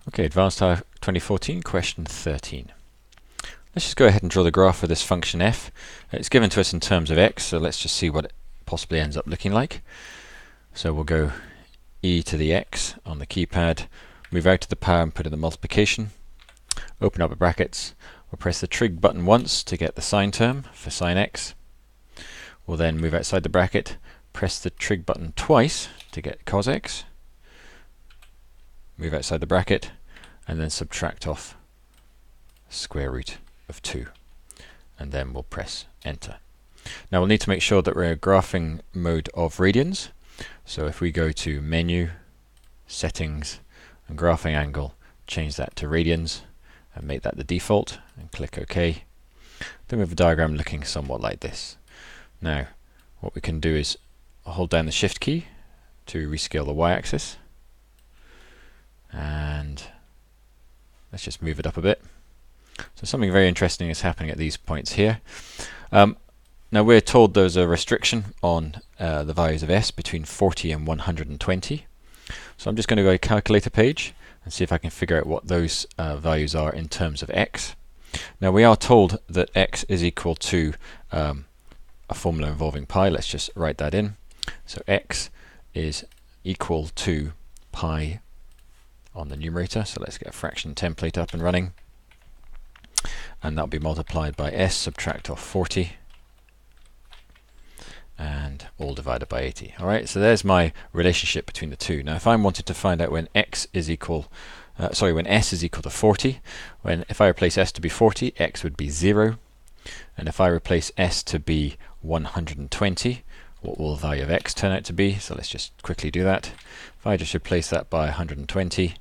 Okay, Advanced 2014, question 13. Let's just go ahead and draw the graph for this function f. It's given to us in terms of x, so let's just see what it possibly ends up looking like. So we'll go e to the x on the keypad, move out to the power and put in the multiplication, open up the brackets, we'll press the trig button once to get the sine term for sine x. We'll then move outside the bracket, press the trig button twice to get cos x, move outside the bracket, and then subtract off square root of 2, and then we'll press enter. Now we'll need to make sure that we're graphing mode of radians, so if we go to menu, settings, and graphing angle, change that to radians and make that the default and click OK, then we have a diagram looking somewhat like this. Now what we can do is hold down the shift key to rescale the y-axis, and let's just move it up a bit. So something very interesting is happening at these points here. Now we're told there's a restriction on the values of s between 40 and 120. So I'm just going to go to calculator page and see if I can figure out what those values are in terms of x. Now we are told that x is equal to a formula involving pi. Let's just write that in. So x is equal to pi on the numerator. So let's get a fraction template up and running. And that'll be multiplied by s, subtract off 40, and all divided by 80. Alright, so there's my relationship between the two. Now if I wanted to find out when when s is equal to 40, if I replace s to be 40, x would be 0. And if I replace s to be 120, what will the value of x turn out to be? So let's just quickly do that. If I just replace that by 120,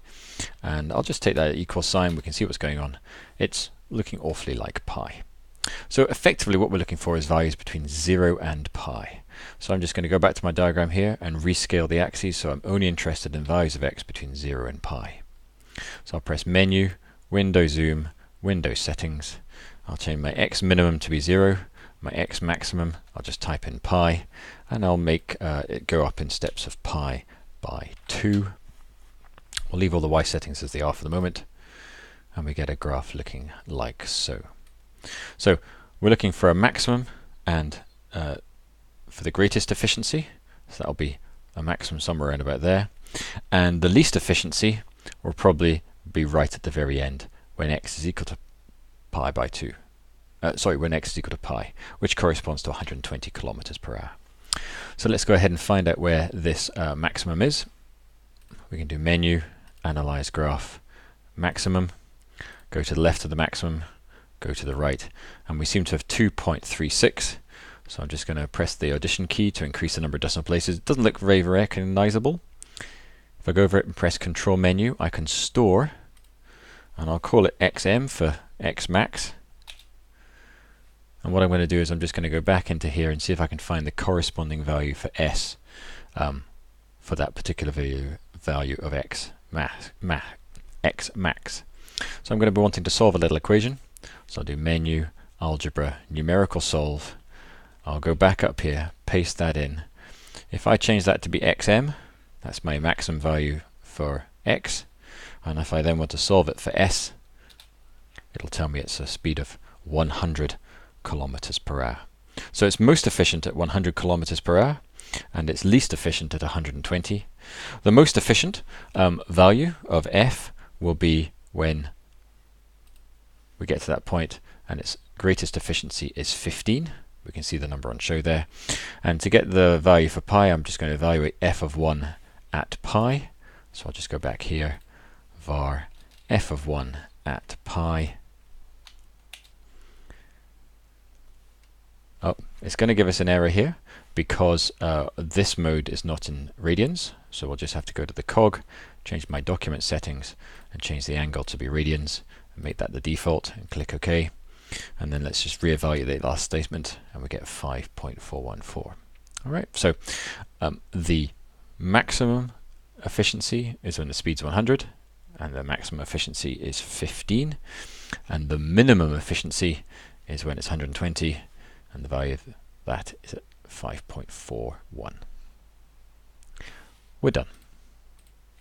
and I'll just take that equal sign, we can see what's going on. It's looking awfully like pi. So effectively what we're looking for is values between 0 and pi. So I'm just going to go back to my diagram here and rescale the axes, so I'm only interested in values of x between 0 and pi. So I'll press menu, window zoom, window settings. I'll change my x minimum to be 0, my x maximum, I'll just type in pi, and I'll make it go up in steps of pi by 2. We'll leave all the y settings as they are for the moment, and we get a graph looking like so. So we're looking for a maximum and for the greatest efficiency, so that'll be a maximum somewhere around about there, and the least efficiency will probably be right at the very end when x is equal to pi by 2. When x is equal to pi, which corresponds to 120 kilometers per hour. So let's go ahead and find out where this maximum is. We can do menu, analyze graph, maximum, go to the left of the maximum, go to the right, and we seem to have 2.36. So I'm just going to press the addition key to increase the number of decimal places. It doesn't look very recognizable. If I go over it and press control menu, I can store, and I'll call it xm for x max. And what I'm going to do is I'm just going to go back into here and see if I can find the corresponding value for s for that particular value of x max. So I'm going to be wanting to solve a little equation. So I'll do menu, algebra, numerical solve. I'll go back up here, paste that in. If I change that to be xm, that's my maximum value for x. And if I then want to solve it for s, it'll tell me it's a speed of 100 kilometers per hour. So it's most efficient at 100 kilometers per hour, and it's least efficient at 120. The most efficient value of f will be when we get to that point and its greatest efficiency is 15. We can see the number on show there. And to get the value for pi, I'm just going to evaluate f of 1 at pi. So I'll just go back here, var f of 1 at pi. Oh, it's going to give us an error here because this mode is not in radians. So we'll just have to go to the cog, change my document settings, and change the angle to be radians, and make that the default, and click OK. And then let's just reevaluate the last statement, and we get 5.414. Alright, so the maximum efficiency is when the speed's 100, and the maximum efficiency is 15, and the minimum efficiency is when it's 120, and the value of that is at 5.41. We're done.